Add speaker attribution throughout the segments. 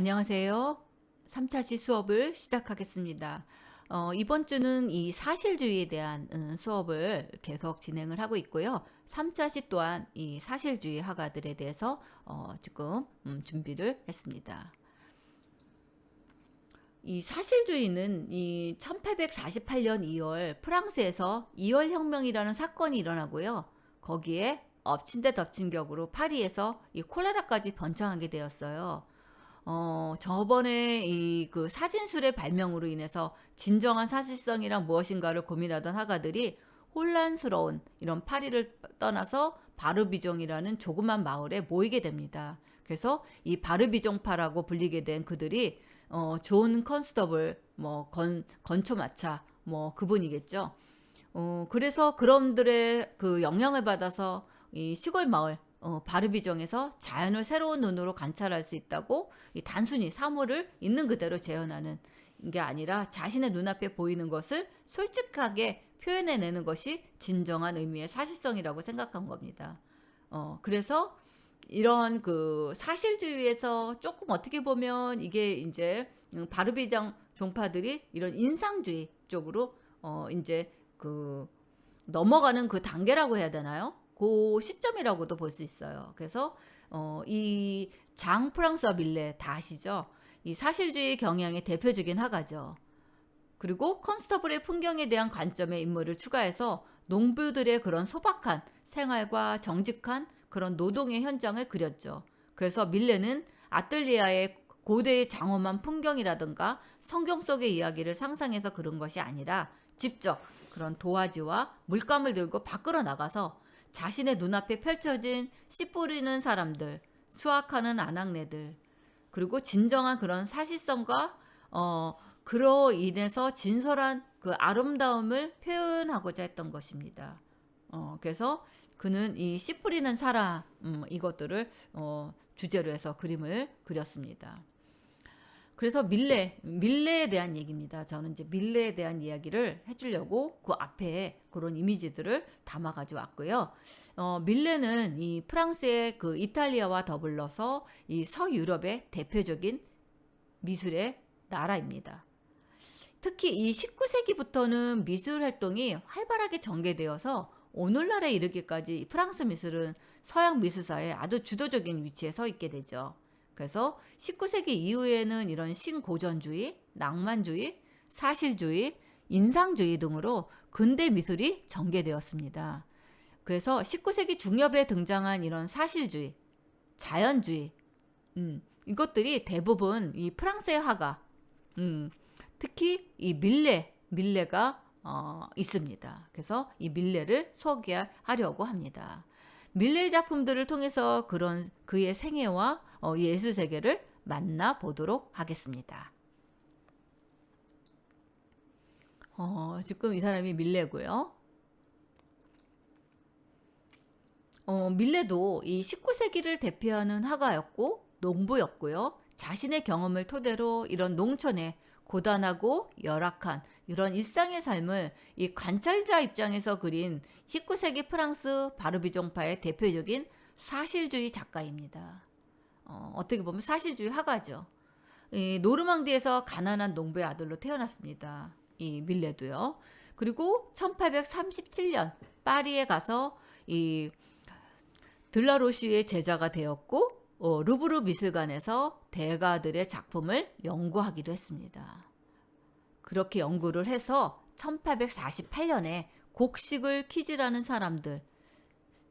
Speaker 1: 안녕하세요. 3차 시 수업을 시작하겠습니다. 이번 주는 이 사실주의에 대한 수업을 계속 진행을 하고 있고요. 3차 시 또한 이 사실주의 화가들에 대해서 지금 준비를 했습니다. 이 사실주의는 이 1848년 2월 프랑스에서 2월 혁명이라는 사건이 일어나고요. 거기에 엎친 데 덮친 격으로 파리에서 이 콜레라까지 번창하게 되었어요. 저번에 이 그 사진술의 발명으로 인해서 진정한 사실성이란 무엇인가를 고민하던 화가들이 혼란스러운 이런 파리를 떠나서 바르비종이라는 조그만 마을에 모이게 됩니다. 그래서 이 바르비종파라고 불리게 된 그들이 존 컨스터블, 뭐 건초마차, 뭐 그분이겠죠. 그래서 그럼들의 그 영향을 받아서 이 시골 마을 바르비정에서 자연을 새로운 눈으로 관찰할 수 있다고 이 단순히 사물을 있는 그대로 재현하는 게 아니라 자신의 눈앞에 보이는 것을 솔직하게 표현해내는 것이 진정한 의미의 사실성이라고 생각한 겁니다. 그래서 이런 그 사실주의에서 조금 어떻게 보면 이게 이제 바르비장 종파들이 이런 인상주의 쪽으로 이제 그 넘어가는 그 단계라고 해야 되나요? 그 시점이라고도 볼 수 있어요. 그래서 이 장 프랑스와 밀레 다 아시죠? 이 사실주의 경향의 대표적인 화가죠. 그리고 컨스터블의 풍경에 대한 관점의 인물을 추가해서 농부들의 그런 소박한 생활과 정직한 그런 노동의 현장을 그렸죠. 그래서 밀레는 아틀리아의 고대의 장엄한 풍경이라든가 성경 속의 이야기를 상상해서 그런 것이 아니라 직접 그런 도화지와 물감을 들고 밖으로 나가서 자신의 눈앞에 펼쳐진 씨 뿌리는 사람들, 수확하는 아낙네들, 그리고 진정한 그런 사실성과 그로 인해서 진솔한 그 아름다움을 표현하고자 했던 것입니다. 그래서 그는 이 씨 뿌리는 사람 이것들을 주제로 해서 그림을 그렸습니다. 그래서 밀레에 대한 얘기입니다. 저는 이제 밀레에 대한 이야기를 해주려고 그 앞에 그런 이미지들을 담아가지고 왔고요. 밀레는 이 프랑스의 그 이탈리아와 더불어서 이 서유럽의 대표적인 미술의 나라입니다. 특히 이 19세기부터는 미술 활동이 활발하게 전개되어서 오늘날에 이르기까지 프랑스 미술은 서양 미술사에 아주 주도적인 위치에 서 있게 되죠. 그래서 19세기 이후에는 이런 신고전주의, 낭만주의, 사실주의, 인상주의 등으로 근대 미술이 전개되었습니다. 그래서 19세기 중엽에 등장한 이런 사실주의, 자연주의, 이것들이 대부분 이 프랑스의 화가, 특히 이 밀레가 있습니다. 그래서 이 밀레를 소개하려고 합니다. 밀레 작품들을 통해서 그런 그의 생애와 예술 세계를 만나보도록 하겠습니다. 지금 이 사람이 밀레고요. 밀레도 이 19세기를 대표하는 화가였고 농부였고요. 자신의 경험을 토대로 이런 농촌의 고단하고 열악한 이런 일상의 삶을 이 관찰자 입장에서 그린 19세기 프랑스 바르비종파의 대표적인 사실주의 작가입니다. 어떻게 보면 사실주의 화가죠. 이 노르망디에서 가난한 농부의 아들로 태어났습니다. 이 밀레도요. 그리고 1837년 파리에 가서 이 들라로시의 제자가 되었고 루브르 미술관에서 대가들의 작품을 연구하기도 했습니다. 그렇게 연구를 해서 1848년에 곡식을 키즈라는 사람들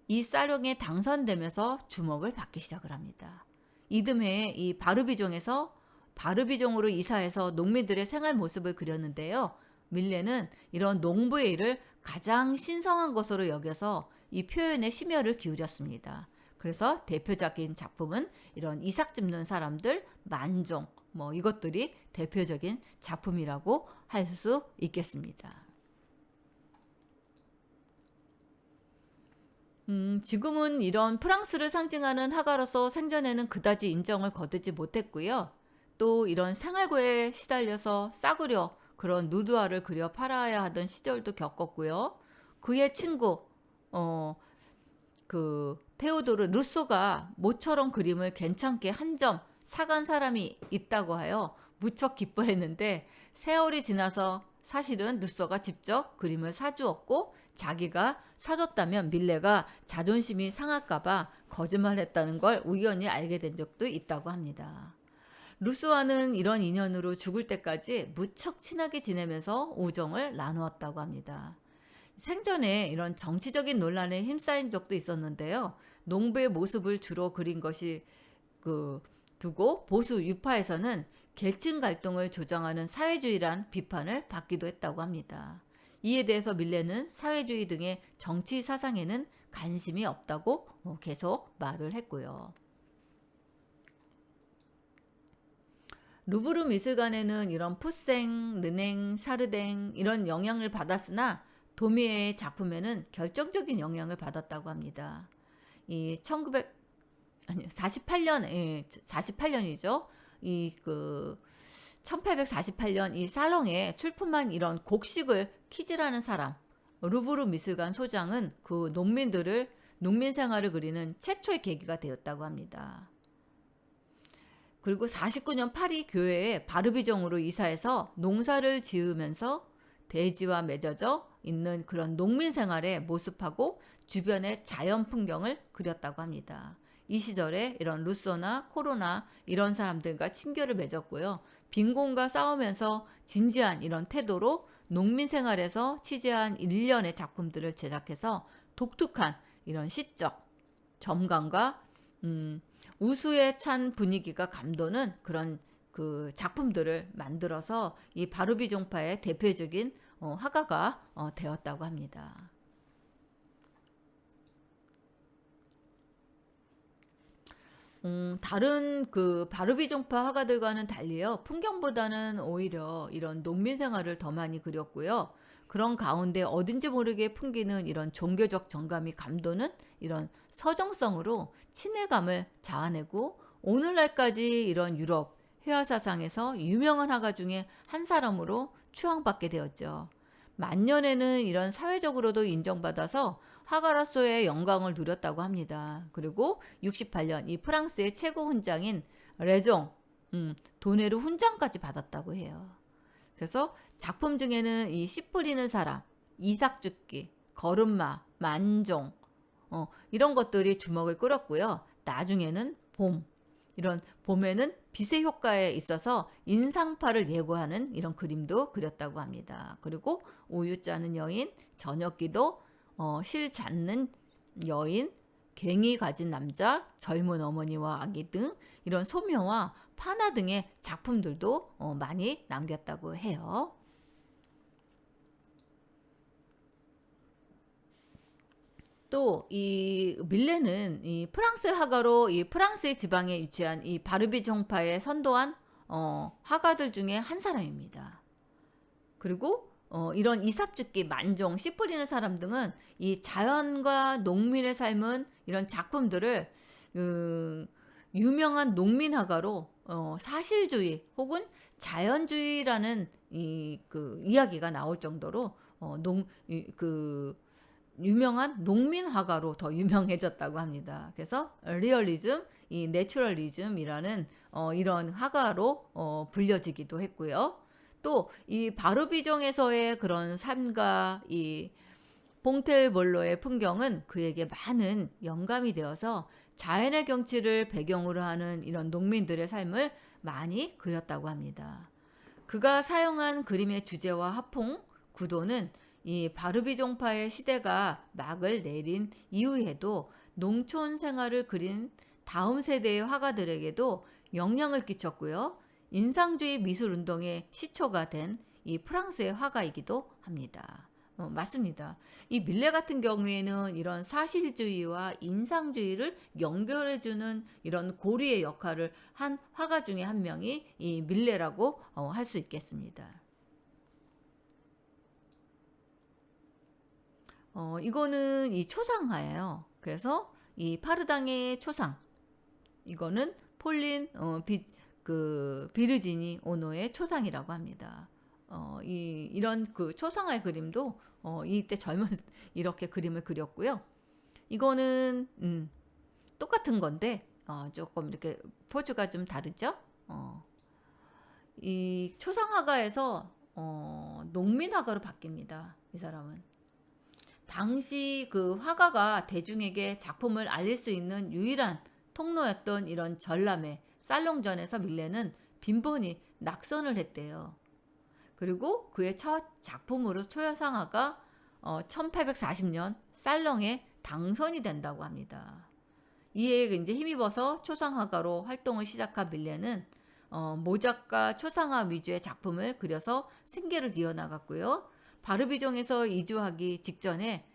Speaker 1: 이 사령에 당선되면서 주목을 받기 시작을 합니다. 이듬해 이 바르비종에서 바르비종으로 이사해서 농민들의 생활 모습을 그렸는데요. 밀레는 이런 농부의 일을 가장 신성한 것으로 여겨서 이 표현에 심혈을 기울였습니다. 그래서 대표적인 작품은 이런 이삭 짚는 사람들, 만종, 뭐 이것들이 대표적인 작품이라고 할 수 있겠습니다. 지금은 이런 프랑스를 상징하는 화가로서 생전에는 그다지 인정을 거두지 못했고요. 또 이런 생활고에 시달려서 싸구려 그런 누드화를 그려 팔아야 하던 시절도 겪었고요. 그의 친구 그 테오도르 루소가 모처럼 그림을 괜찮게 한 점 사간 사람이 있다고 하여 무척 기뻐했는데 세월이 지나서 사실은 루소가 직접 그림을 사주었고 자기가 사줬다면 밀레가 자존심이 상할까봐 거짓말했다는 걸 우연히 알게 된 적도 있다고 합니다. 루소와는 이런 인연으로 죽을 때까지 무척 친하게 지내면서 우정을 나누었다고 합니다. 생전에 이런 정치적인 논란에 휩싸인 적도 있었는데요. 농부의 모습을 주로 그린 것이 두고 보수 유파에서는 계층 갈등을 조장하는 사회주의란 비판을 받기도 했다고 합니다. 이에 대해서 밀레는 사회주의 등의 정치 사상에는 관심이 없다고 계속 말을 했고요. 루브르 미술관에는 이런 푸생, 르냉, 사르댕 이런 영향을 받았으나 도미에의 작품에는 결정적인 영향을 받았다고 합니다. 이 48년이죠. 1848년 이 살롱에 출품한 이런 곡식을 키즈라는 사람, 루브르 미술관 소장은 그 농민 생활을 그리는 최초의 계기가 되었다고 합니다. 그리고 49년 파리 교회에 바르비종으로 이사해서 농사를 지으면서 대지와 맺어져 있는 그런 농민 생활의 모습하고 주변의 자연 풍경을 그렸다고 합니다. 이 시절에 이런 루소나 코로나 이런 사람들과 친교를 맺었고요. 빈곤과 싸우면서 진지한 이런 태도로 농민 생활에서 취재한 일련의 작품들을 제작해서 독특한 이런 시적, 점감과 우수에 찬 분위기가 감도는 그런 그 작품들을 만들어서 이 바르비종파의 대표적인 화가가 되었다고 합니다. 다른 그 바르비종파 화가들과는 달리요. 풍경보다는 오히려 이런 농민 생활을 더 많이 그렸고요. 그런 가운데 어딘지 모르게 풍기는 이런 종교적 정감이 감도는 이런 서정성으로 친애감을 자아내고 오늘날까지 이런 유럽 회화 사상에서 유명한 화가 중에 한 사람으로 추앙받게 되었죠. 만년에는 이런 사회적으로도 인정받아서 화가로서의 영광을 누렸다고 합니다. 그리고 68년 이 프랑스의 최고 훈장인 레종 도네르 훈장까지 받았다고 해요. 그래서 작품 중에는 이 씨 뿌리는 사람, 이삭죽기, 걸음마, 만종 이런 것들이 주목을 끌었고요. 나중에는 이런 봄에는 빛의 효과에 있어서 인상파를 예고하는 이런 그림도 그렸다고 합니다. 그리고 우유 짜는 여인, 저녁기도, 실 잡는 여인, 괭이 가진 남자, 젊은 어머니와 아기 등 이런 소묘와 파나 등의 작품들도 많이 남겼다고 해요. 또 이 밀레는 이 프랑스 화가로 이 프랑스의 지방에 위치한 이 바르비 정파에 선도한 화가들 중에 한 사람입니다. 그리고 이런 이삭죽기, 만종, 씨 뿌리는 사람 등은 이 자연과 농민의 삶은 이런 작품들을 유명한 농민 화가로 사실주의 혹은 자연주의라는 이야기가 나올 정도로 유명한 농민 화가로 더 유명해졌다고 합니다. 그래서 리얼리즘, 이 내추럴리즘이라는 이런 화가로 불려지기도 했고요. 또 이 바르비종에서의 그런 삶과 이 퐁테볼로의 풍경은 그에게 많은 영감이 되어서 자연의 경치를 배경으로 하는 이런 농민들의 삶을 많이 그렸다고 합니다. 그가 사용한 그림의 주제와 화풍, 구도는 이 바르비종파의 시대가 막을 내린 이후에도 농촌 생활을 그린 다음 세대의 화가들에게도 영향을 끼쳤고요. 인상주의 미술 운동의 시초가 된 이 프랑스의 화가이기도 합니다. 맞습니다. 이 밀레 같은 경우에는 이런 사실주의와 인상주의를 연결해주는 이런 고리의 역할을 한 화가 중에 한 명이 이 밀레라고 할 수 있겠습니다. 이거는 이 초상화예요. 그래서 이 파르당의 초상, 이거는 폴린 비르지니 오노의 초상이라고 합니다. 이런 그 초상화의 그림도 이때 젊은 이렇게 그림을 그렸고요. 이거는 똑같은 건데 조금 이렇게 포즈가 좀 다르죠? 이 초상화가에서 농민화가로 바뀝니다. 이 사람은. 당시 그 화가가 대중에게 작품을 알릴 수 있는 유일한 통로였던 이런 전람회 살롱전에서 밀레는 빈번히 낙선을 했대요. 그리고 그의 첫 작품으로 초여상화가 1840년 살롱에 당선이 된다고 합니다. 이에 이제 힘입어서 초상화가로 활동을 시작한 밀레는 모작가 초상화 위주의 작품을 그려서 생계를 이어나갔고요. 바르비종에서 이주하기 직전에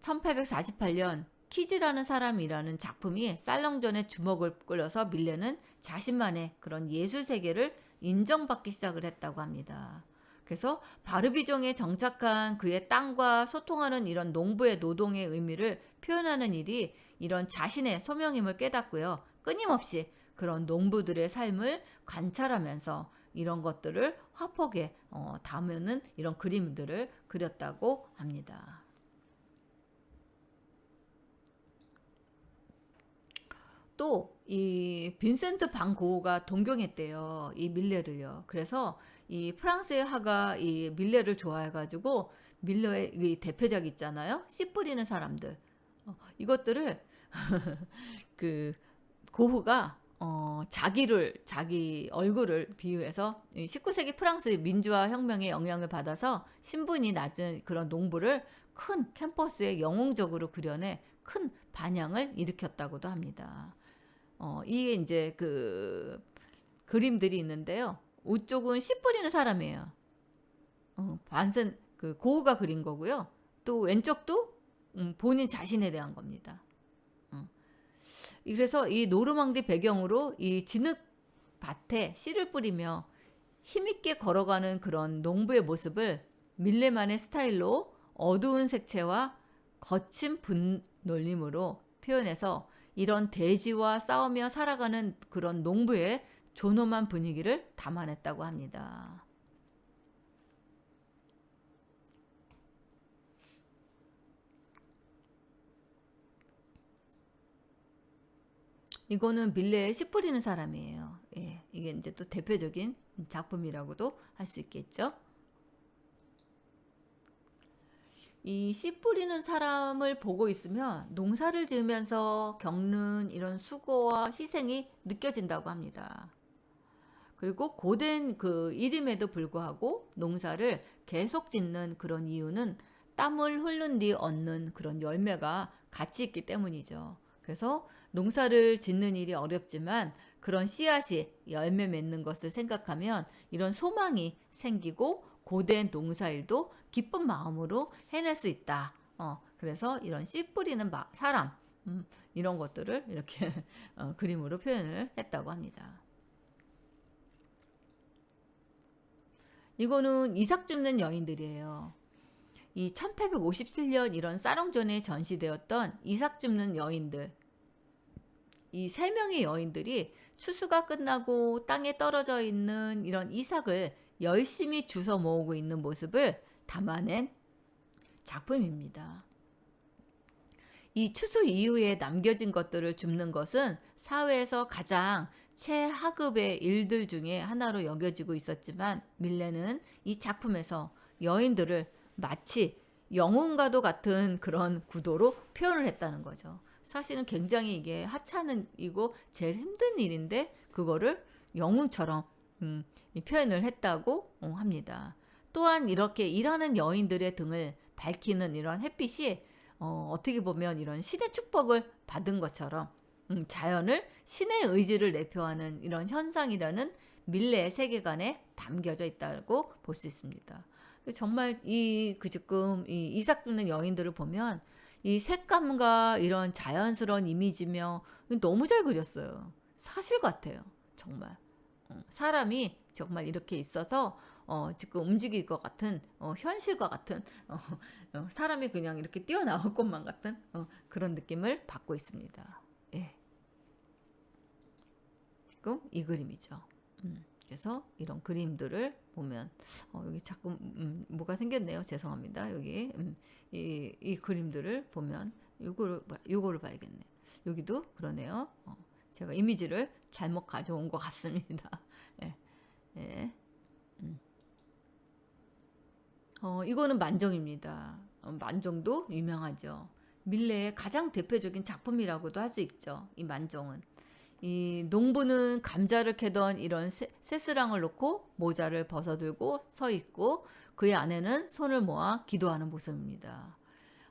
Speaker 1: 1848년 키즈라는 사람이라는 작품이 살롱전의 주목을 끌어서 밀레는 자신만의 그런 예술 세계를 인정받기 시작을 했다고 합니다. 그래서 바르비종에 정착한 그의 땅과 소통하는 이런 농부의 노동의 의미를 표현하는 일이 이런 자신의 소명임을 깨닫고요. 끊임없이 그런 농부들의 삶을 관찰하면서 이런 것들을 화폭에 담는 이런 그림들을 그렸다고 합니다. 또 이 빈센트 반 고흐가 동경했대요. 이 밀레를요. 그래서 이 프랑스의 화가 이 밀레를 좋아해가지고 밀레의 이 대표작 있잖아요. 씨 뿌리는 사람들. 이것들을 그 고흐가 자기 얼굴을 비유해서 19세기 프랑스 민주화 혁명의 영향을 받아서 신분이 낮은 그런 농부를 큰 캠퍼스에 영웅적으로 그려내 큰 반향을 일으켰다고도 합니다. 이게 이제 그 그림들이 있는데요. 우쪽은 씨 뿌리는 사람이에요. 반센 그 고흐가 그린 거고요. 또 왼쪽도 본인 자신에 대한 겁니다. 그래서 이 노르망디 배경으로 이 진흙 밭에 씨를 뿌리며 힘있게 걸어가는 그런 농부의 모습을 밀레만의 스타일로 어두운 색채와 거친 분놀림으로 표현해서 이런 대지와 싸우며 살아가는 그런 농부의 존엄한 분위기를 담아냈다고 합니다. 이거는 밀레의 씨 뿌리는 사람이에요. 예, 이게 이제 또 대표적인 작품이라고도 할 수 있겠죠. 이 씨 뿌리는 사람을 보고 있으면 농사를 지으면서 겪는 이런 수고와 희생이 느껴진다고 합니다. 그리고 고된 그 일임에도 불구하고 농사를 계속 짓는 그런 이유는 땀을 흘린 뒤 얻는 그런 열매가 가치 있기 때문이죠. 그래서 농사를 짓는 일이 어렵지만 그런 씨앗이 열매 맺는 것을 생각하면 이런 소망이 생기고 고된 농사일도 기쁜 마음으로 해낼 수 있다. 그래서 이런 씨 뿌리는 사람 이런 것들을 이렇게 그림으로 표현을 했다고 합니다. 이거는 이삭 줍는 여인들이에요. 이 1857년 이런 사롱존에 전시되었던 이삭 줍는 여인들. 이 세 명의 여인들이 추수가 끝나고 땅에 떨어져 있는 이런 이삭을 열심히 주워 모으고 있는 모습을 담아낸 작품입니다. 이 추수 이후에 남겨진 것들을 줍는 것은 사회에서 가장 최하급의 일들 중에 하나로 여겨지고 있었지만 밀레는 이 작품에서 여인들을 마치 영웅과도 같은 그런 구도로 표현을 했다는 거죠. 사실은 굉장히 이게 하찮은이고 제일 힘든 일인데 그거를 영웅처럼 표현을 했다고 합니다. 또한 이렇게 일하는 여인들의 등을 밝히는 이런 햇빛이 어떻게 보면 이런 신의 축복을 받은 것처럼 자연을 신의 의지를 내표하는 이런 현상이라는 밀레의 세계관에 담겨져 있다고 볼 수 있습니다. 정말 지금 이 이삭 줍는 여인들을 보면 이 색감과 이런 자연스러운 이미지며 너무 잘 그렸어요. 사실 같아요. 정말. 사람이 정말 이렇게 있어서 지금 움직일 것 같은 현실과 같은 사람이 그냥 이렇게 뛰어나올 것만 같은 그런 느낌을 받고 있습니다. 예. 지금 이 그림이죠. 그래서 이런 그림들을 보면 여기 자꾸 뭐가 생겼네요. 죄송합니다. 여기 이 그림들을 보면 요거를 봐야겠네. 여기도 그러네요. 제가 이미지를 잘못 가져온 것 같습니다. 예, 예. 이거는 만종입니다. 만종도 유명하죠. 밀레의 가장 대표적인 작품이라고도 할 수 있죠. 이 만종은. 이 농부는 감자를 캐던 이런 새스랑을 놓고 모자를 벗어들고 서 있고 그의 아내는 손을 모아 기도하는 모습입니다.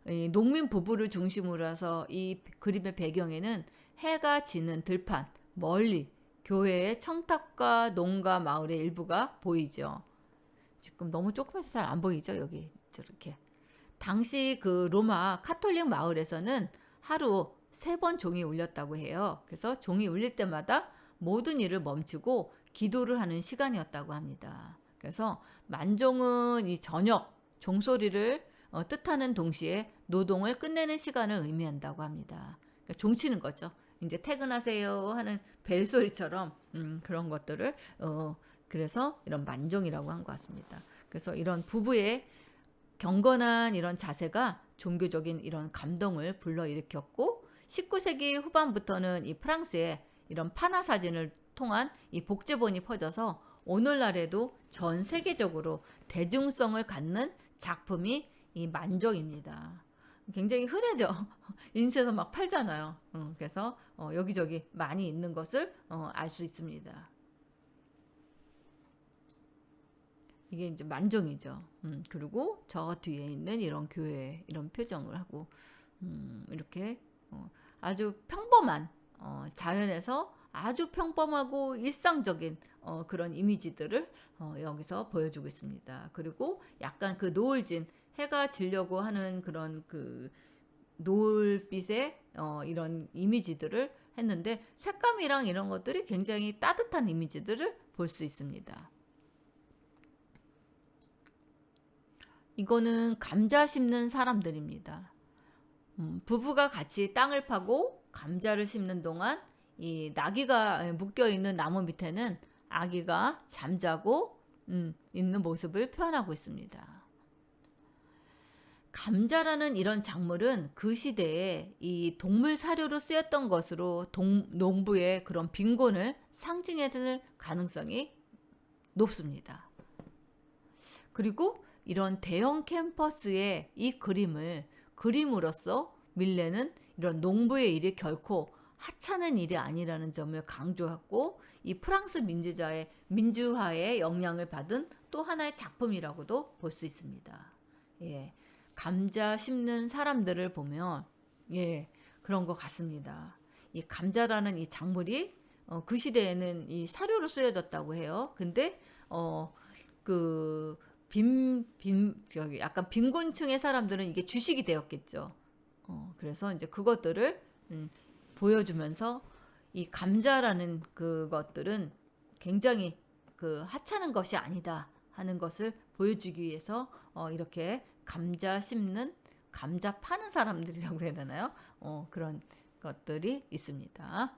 Speaker 1: 이 농민 부부를 중심으로 해서 이 그림의 배경에는 해가 지는 들판, 멀리 교회의 청탑과 농가 마을의 일부가 보이죠. 지금 너무 조그매서 잘 안 보이죠? 여기 저렇게. 당시 그 로마 카톨릭 마을에서는 하루 3번 종이 울렸다고 해요. 그래서 종이 울릴 때마다 모든 일을 멈추고 기도를 하는 시간이었다고 합니다. 그래서 만종은 이 저녁 종소리를 뜻하는 동시에 노동을 끝내는 시간을 의미한다고 합니다. 그러니까 종치는 거죠. 이제 퇴근하세요 하는 벨소리처럼 그런 것들을 그래서 이런 만종이라고 한 것 같습니다. 그래서 이런 부부의 경건한 이런 자세가 종교적인 이런 감동을 불러일으켰고 19세기 후반부터는 이 프랑스에 이런 판화 사진을 통한 이 복제본이 퍼져서 오늘날에도 전 세계적으로 대중성을 갖는 작품이 이 만종입니다. 굉장히 흔해져. 인쇄서 막 팔잖아요. 그래서 여기저기 많이 있는 것을 알 수 있습니다. 이게 이제 만종이죠. 그리고 저 뒤에 있는 이런 교회 이런 표정을 하고 이렇게 아주 평범한 자연에서 아주 평범하고 일상적인 그런 이미지들을 여기서 보여주고 있습니다. 그리고 약간 그 노을진 해가 지려고 하는 그런 그 노을빛의 이런 이미지들을 했는데 색감이랑 이런 것들이 굉장히 따뜻한 이미지들을 볼 수 있습니다. 이거는 감자 심는 사람들입니다. 부부가 같이 땅을 파고 감자를 심는 동안 이 나귀가 묶여 있는 나무 밑에는 아기가 잠자고 있는 모습을 표현하고 있습니다. 감자라는 이런 작물은 그 시대에 이 동물 사료로 쓰였던 것으로 농부의 그런 빈곤을 상징했을 가능성이 높습니다. 그리고 이런 대형 캠퍼스의 이 그림을 그림으로써 밀레는 이런 농부의 일이 결코 하찮은 일이 아니라는 점을 강조하고 이 프랑스 민주화의 영향을 받은 또 하나의 작품이라고도 볼 수 있습니다. 예, 감자 심는 사람들을 보면 그런 것 같습니다. 이 감자라는 이 작물이 그 시대에는 이 사료로 쓰여졌다고 해요. 근데 약간 빈곤층의 사람들은 이게 주식이 되었겠죠. 그래서 이제 그것들을 보여주면서 이 감자라는 그것들은 굉장히 그 하찮은 것이 아니다 하는 것을 보여주기 위해서 이렇게 감자 심는, 감자 파는 사람들이라고 해야 되나요? 그런 것들이 있습니다.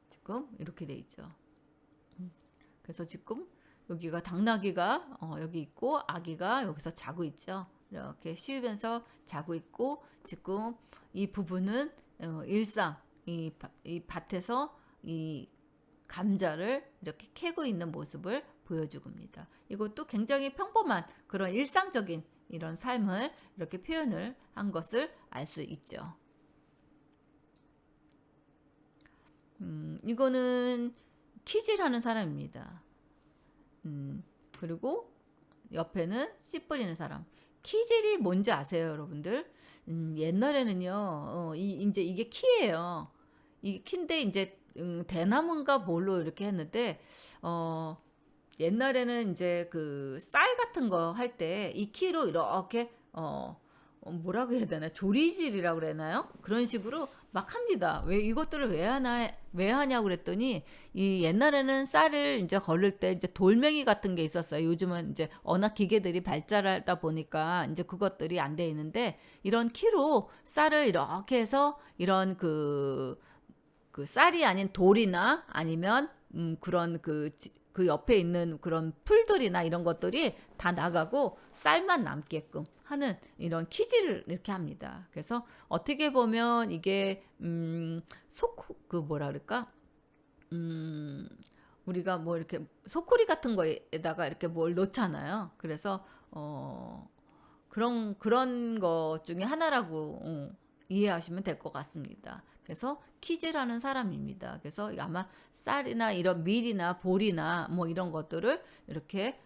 Speaker 1: 지금 이렇게 돼 있죠. 그래서 지금 여기가 당나귀가 여기 있고 아기가 여기서 자고 있죠. 이렇게 쉬면서 자고 있고 지금 이 부부는 일상 이 밭에서 이 감자를 이렇게 캐고 있는 모습을 보여주고입니다. 이것도 굉장히 평범한 그런 일상적인 이런 삶을 이렇게 표현을 한 것을 알 수 있죠. 이거는 키질하는 사람입니다. 그리고 옆에는 씨 뿌리는 사람. 키질이 뭔지 아세요, 여러분들? 옛날에는요, 이제 이게 키예요. 이 키인데 이제 대나무인가 뭘로 이렇게 했는데, 옛날에는 이제 그 쌀 같은 거 할 때 이 키로 이렇게 뭐라고 해야 되나, 조리질이라고 그러나요? 그런 식으로 막 합니다. 왜 이것들을 왜 하냐고 그랬더니 이 옛날에는 쌀을 이제 걸을 때 이제 돌멩이 같은 게 있었어요. 요즘은 이제 워낙 기계들이 발달하다 보니까 이제 그것들이 안 돼 있는데 이런 키로 쌀을 이렇게 해서 이런 그 쌀이 아닌 돌이나 아니면 그런 그 옆에 있는 그런 풀들이나 이런 것들이 다 나가고 쌀만 남게끔 하는 이런 키질을 이렇게 합니다. 그래서 어떻게 보면 이게 그 뭐라 그럴까? 음, 우리가 뭐 이렇게 소쿠리 같은 거에다가 이렇게 뭘 넣잖아요. 그래서 그런 것 중에 하나라고 이해하시면 될 것 같습니다. 그래서 키즈라는 사람입니다. 그래서 아마 쌀이나 이런 밀이나 보리나 뭐 이런 것들을 이렇게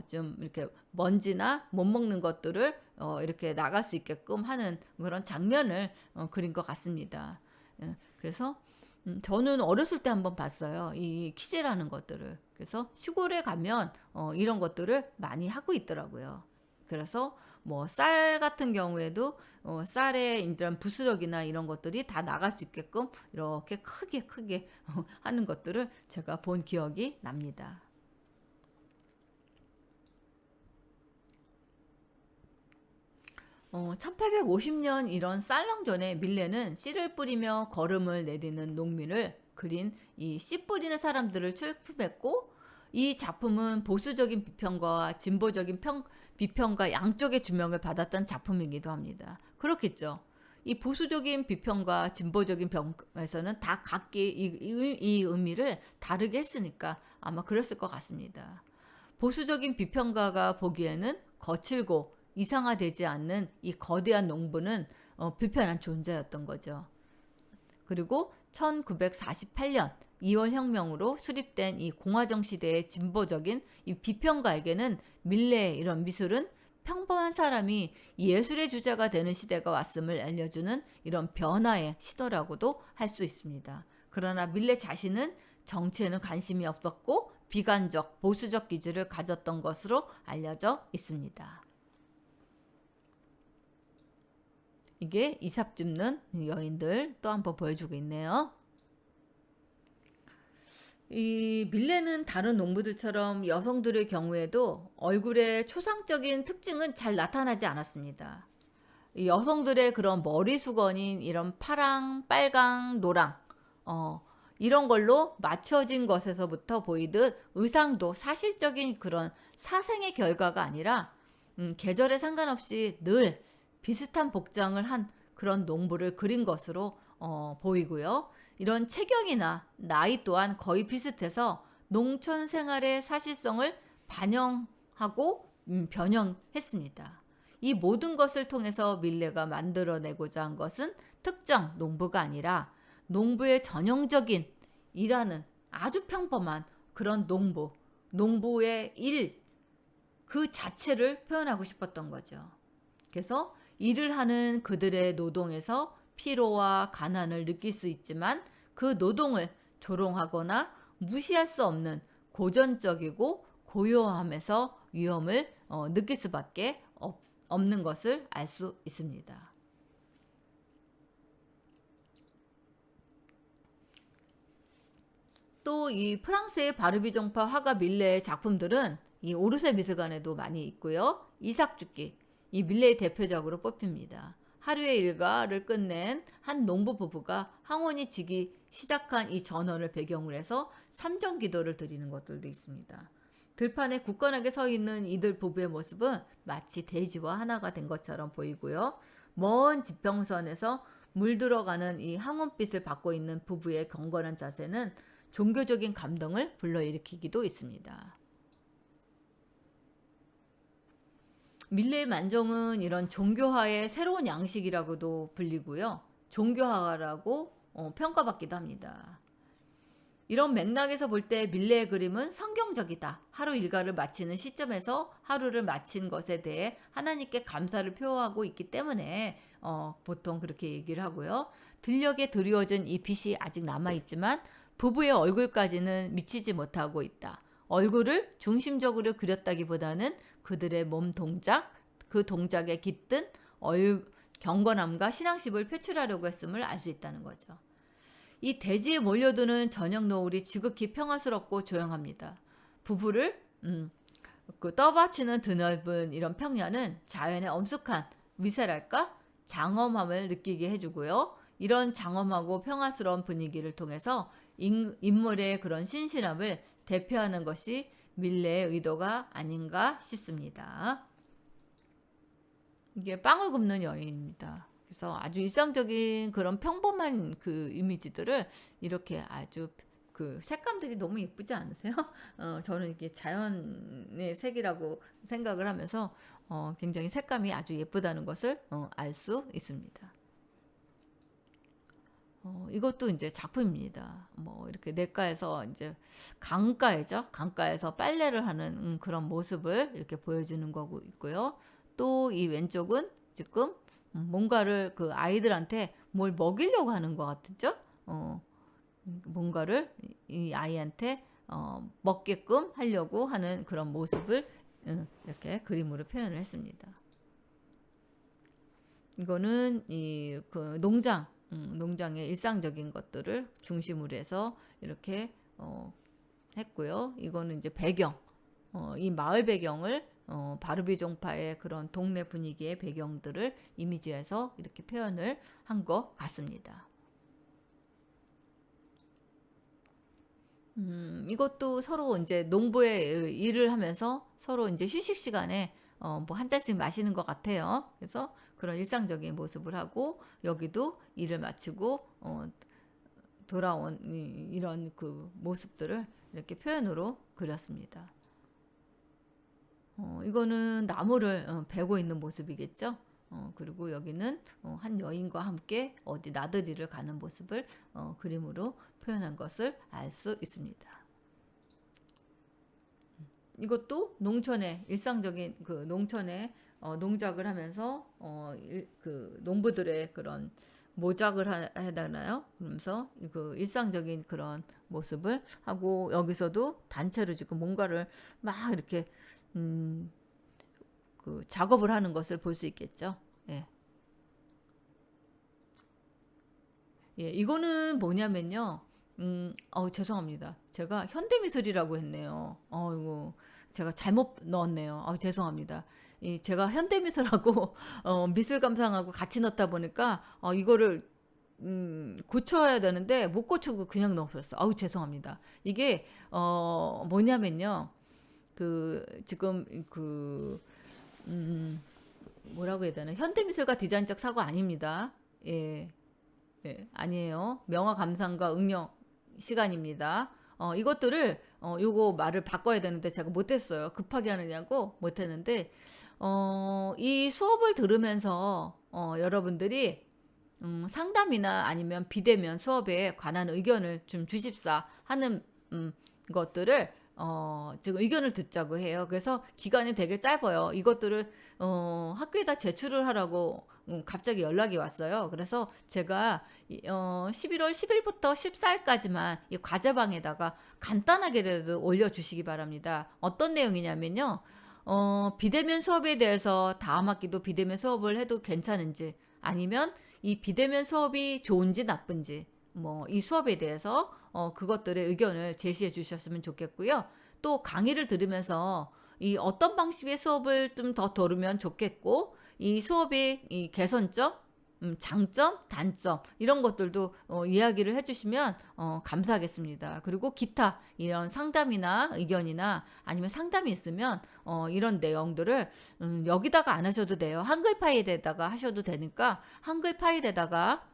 Speaker 1: 좀 이렇게 먼지나 못 먹는 것들을 이렇게 나갈 수 있게끔 하는 그런 장면을 그린 것 같습니다. 예, 그래서 저는 어렸을 때 한번 봤어요. 이 키즈라는 것들을. 그래서 시골에 가면 이런 것들을 많이 하고 있더라고요. 그래서 뭐 쌀 같은 경우에도 쌀에 이런 부스러기나 이런 것들이 다 나갈 수 있게끔 이렇게 크게 하는 것들을 제가 본 기억이 납니다. 1850년 이런 쌀렁전에 밀레는 씨를 뿌리며 걸음을 내디는 농민을 그린 이 씨 뿌리는 사람들을 출품했고, 이 작품은 보수적인 비평가와 진보적인 비평가 양쪽의 주목을 받았던 작품이기도 합니다. 그렇겠죠. 이 보수적인 비평과 진보적인 평가에서는 다 각기 이 의미를 다르게 했으니까 아마 그랬을 것 같습니다. 보수적인 비평가가 보기에는 거칠고 이상화되지 않는 이 거대한 농부는 불편한 존재였던 거죠. 그리고 1948년 2월 혁명으로 수립된 이 공화정 시대의 진보적인 이 비평가에게는 밀레의 이런 미술은 평범한 사람이 예술의 주자가 되는 시대가 왔음을 알려주는 이런 변화의 시도라고도 할 수 있습니다. 그러나 밀레 자신은 정치에는 관심이 없었고 비관적, 보수적 기질을 가졌던 것으로 알려져 있습니다. 이게 이삽 줍는 여인들 또 한번 보여주고 있네요. 이 밀레는 다른 농부들처럼 여성들의 경우에도 얼굴의 초상적인 특징은 잘 나타나지 않았습니다. 이 여성들의 그런 머리 수건인 이런 파랑, 빨강, 노랑 이런 걸로 맞춰진 것에서부터 보이듯 의상도 사실적인 그런 사생의 결과가 아니라 계절에 상관없이 늘 비슷한 복장을 한 그런 농부를 그린 것으로 보이고요. 이런 체격이나 나이 또한 거의 비슷해서 농촌 생활의 사실성을 반영하고 변형했습니다. 이 모든 것을 통해서 밀레가 만들어내고자 한 것은 특정 농부가 아니라 농부의 전형적인 일하는 아주 평범한 그런 농부의 일 그 자체를 표현하고 싶었던 거죠. 그래서 일을 하는 그들의 노동에서 피로와 가난을 느낄 수 있지만 그 노동을 조롱하거나 무시할 수 없는 고전적이고 고요함에서 위험을 느낄 수밖에 없는 것을 알 수 있습니다. 또 이 프랑스의 바르비종파 화가 밀레의 작품들은 이 오르세 미술관에도 많이 있고요. 이삭죽기, 이 밀레의 대표적으로 뽑힙니다. 하루의 일과를 끝낸 한 농부 부부가 항원이 지기 시작한 이 전원을 배경으로 해서 삼정 기도를 드리는 것들도 있습니다. 들판에 굳건하게 서 있는 이들 부부의 모습은 마치 대지와 하나가 된 것처럼 보이고요. 먼 지평선에서 물들어가는 이 항원빛을 받고 있는 부부의 경건한 자세는 종교적인 감동을 불러일으키기도 있습니다. 밀레의 만종은 이런 종교화의 새로운 양식이라고도 불리고요. 종교화라고 평가받기도 합니다. 이런 맥락에서 볼 때 밀레의 그림은 성경적이다. 하루 일과를 마치는 시점에서 하루를 마친 것에 대해 하나님께 감사를 표하고 있기 때문에 보통 그렇게 얘기를 하고요. 들녘에 드리워진 이 빛이 아직 남아있지만 부부의 얼굴까지는 미치지 못하고 있다. 얼굴을 중심적으로 그렸다기보다는 그들의 몸 동작, 그 동작에 깃든 경건함과 신앙심을 표출하려고 했음을 알 수 있다는 거죠. 이 대지에 몰려드는 저녁 노을이 지극히 평화스럽고 조용합니다. 부부를 그 떠받치는 드넓은 이런 평야는 자연의 엄숙한 미세랄까 장엄함을 느끼게 해주고요. 이런 장엄하고 평화스러운 분위기를 통해서 인물의 그런 신실함을 대표하는 것이 밀레의 의도가 아닌가 싶습니다. 이게 빵을 굽는 여인입니다. 그래서 아주 일상적인 그런 평범한 그 이미지들을 이렇게 아주 그 색감들이 너무 예쁘지 않으세요? 저는 이게 자연의 색이라고 생각을 하면서 굉장히 색감이 아주 예쁘다는 것을 알 수 있습니다. 이것도 이제 작품입니다. 뭐 이렇게 내과에서 이제 강가에죠. 강가에서 빨래를 하는 그런 모습을 이렇게 보여주는 거고 있고요. 또 이 왼쪽은 지금 뭔가를 그 아이들한테 뭘 먹이려고 하는 것 같죠? 뭔가를 이 아이한테 먹게끔 하려고 하는 그런 모습을 이렇게 그림으로 표현을 했습니다. 이거는 이 그 농장의 일상적인 것들을 중심으로 해서 이렇게 했고요. 이거는 이제 배경, 이 마을 배경을 바르비 종파의 그런 동네 분위기의 배경들을 이미지해서 이렇게 표현을 한 것 같습니다. 이것도 서로 이제 농부의 일을 하면서 서로 이제 휴식 시간에 뭐 한 잔씩 마시는 것 같아요. 그래서 그런 일상적인 모습을 하고 여기도 일을 마치고 돌아온 이런 그 모습들을 이렇게 표현으로 그렸습니다. 이거는 나무를 베고 있는 모습이겠죠. 그리고 여기는 한 여인과 함께 어디 나들이를 가는 모습을 그림으로 표현한 것을 알 수 있습니다. 이것도 농촌의 일상적인 그 농촌의 농작을 하면서 그 농부들의 그런 모작을 해다나요? 그러면서 그 일상적인 그런 모습을 하고 여기서도 단체로 지금 뭔가를 막 이렇게 그 작업을 하는 것을 볼 수 있겠죠. 예. 예, 이거는 뭐냐면요. 죄송합니다. 제가 현대미술이라고 했네요. 이거 제가 잘못 넣었네요. 죄송합니다. 제가 현대미술하고 미술 감상하고 같이 넣다 보니까 이거를 고쳐야 되는데 못 고치고 그냥 넣었어요. 죄송합니다. 이게 뭐냐면요. 그 지금 그 뭐라고 해야 되나? 현대미술과 디자인적 사고 아닙니다. 예. 예, 아니에요. 명화 감상과 응용 시간입니다. 이것들을 요거 말을 바꿔야 되는데 제가 못했어요. 급하게 하느냐고 못했는데 이 수업을 들으면서 여러분들이 상담이나 아니면 비대면 수업에 관한 의견을 좀 주십사 하는 것들을 지금 의견을 듣자고 해요. 그래서 기간이 되게 짧아요. 이것들을 학교에다 제출을 하라고 갑자기 연락이 왔어요. 그래서 제가 11월 10일부터 14일까지만 이 과제방에다가 간단하게라도 올려주시기 바랍니다. 어떤 내용이냐면요. 비대면 수업에 대해서 다음 학기도 비대면 수업을 해도 괜찮은지 아니면 이 비대면 수업이 좋은지 나쁜지 뭐 이 수업에 대해서 그것들의 의견을 제시해 주셨으면 좋겠고요. 또 강의를 들으면서 이 어떤 방식의 수업을 좀 더 들으면 좋겠고 이 수업의 이 개선점, 장점, 단점 이런 것들도 이야기를 해주시면 감사하겠습니다. 그리고 기타 이런 상담이나 의견이나 아니면 상담이 있으면 이런 내용들을 여기다가 안 하셔도 돼요. 한글 파일에다가 하셔도 되니까 한글 파일에다가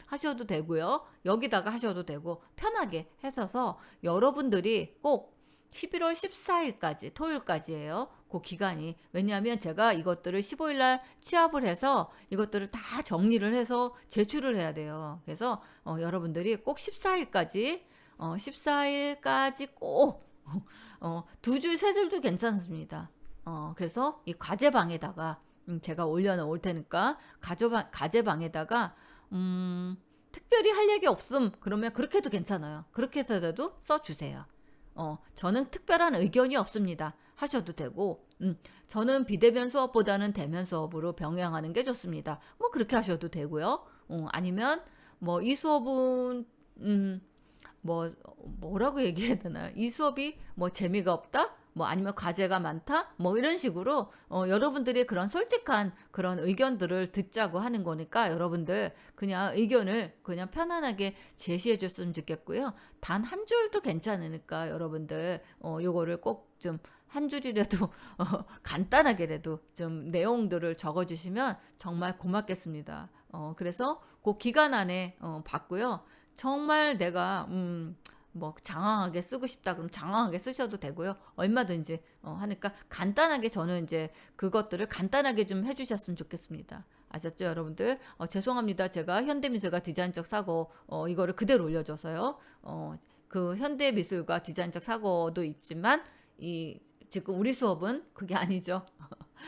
Speaker 1: 하셔도 되고요. 여기다가 하셔도 되고 편하게 해서서 여러분들이 꼭 11월 14일까지 토요일까지예요. 그 기간이. 왜냐하면 제가 이것들을 15일 날 취합을 해서 이것들을 다 정리를 해서 제출을 해야 돼요. 그래서 여러분들이 꼭 14일까지 꼭 두 줄, 세 줄도 괜찮습니다. 그래서 이 과제방에다가 제가 올려놓을 테니까 과제방에다가 특별히 할 얘기 없음 그러면 그렇게 해도 괜찮아요. 그렇게 해서라도 써주세요. 저는 특별한 의견이 없습니다. 하셔도 되고, 저는 비대면 수업보다는 대면 수업으로 병행하는 게 좋습니다. 뭐 그렇게 하셔도 되고요. 아니면 뭐 이 수업은 뭐라고 얘기해야 되나? 이 수업이 뭐 재미가 없다? 뭐 아니면 과제가 많다? 뭐 이런 식으로 여러분들이 그런 솔직한 그런 의견들을 듣자고 하는 거니까 여러분들 그냥 의견을 그냥 편안하게 제시해 줬으면 좋겠고요. 단 한 줄도 괜찮으니까 여러분들 요거를 꼭 좀 한 줄이라도 간단하게라도 좀 내용들을 적어 주시면 정말 고맙겠습니다. 그래서 그 기간 안에 받고요. 정말 내가 뭐 장황하게 쓰고 싶다 그럼 장황하게 쓰셔도 되고요. 얼마든지 하니까 간단하게 저는 이제 그것들을 간단하게 좀 해주셨으면 좋겠습니다. 아셨죠, 여러분들? 죄송합니다. 제가 현대미술과 디자인적 사고 이거를 그대로 올려줘서요. 그 현대미술과 디자인적 사고도 있지만 이 지금 우리 수업은 그게 아니죠.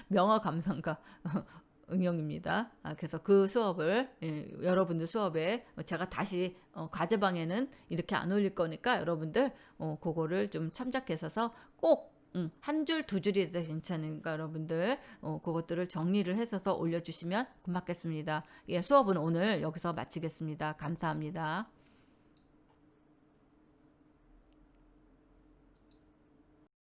Speaker 1: 명화 감상과 응용입니다. 그래서 그 수업을 여러분들 수업에 제가 다시 과제방에는 이렇게 안 올릴 거니까 여러분들 그거를 좀 참작해서 꼭 한 줄, 두 줄이라도 괜찮으니까 여러분들 그것들을 정리를 해서 올려주시면 고맙겠습니다. 예, 수업은 오늘 여기서 마치겠습니다. 감사합니다.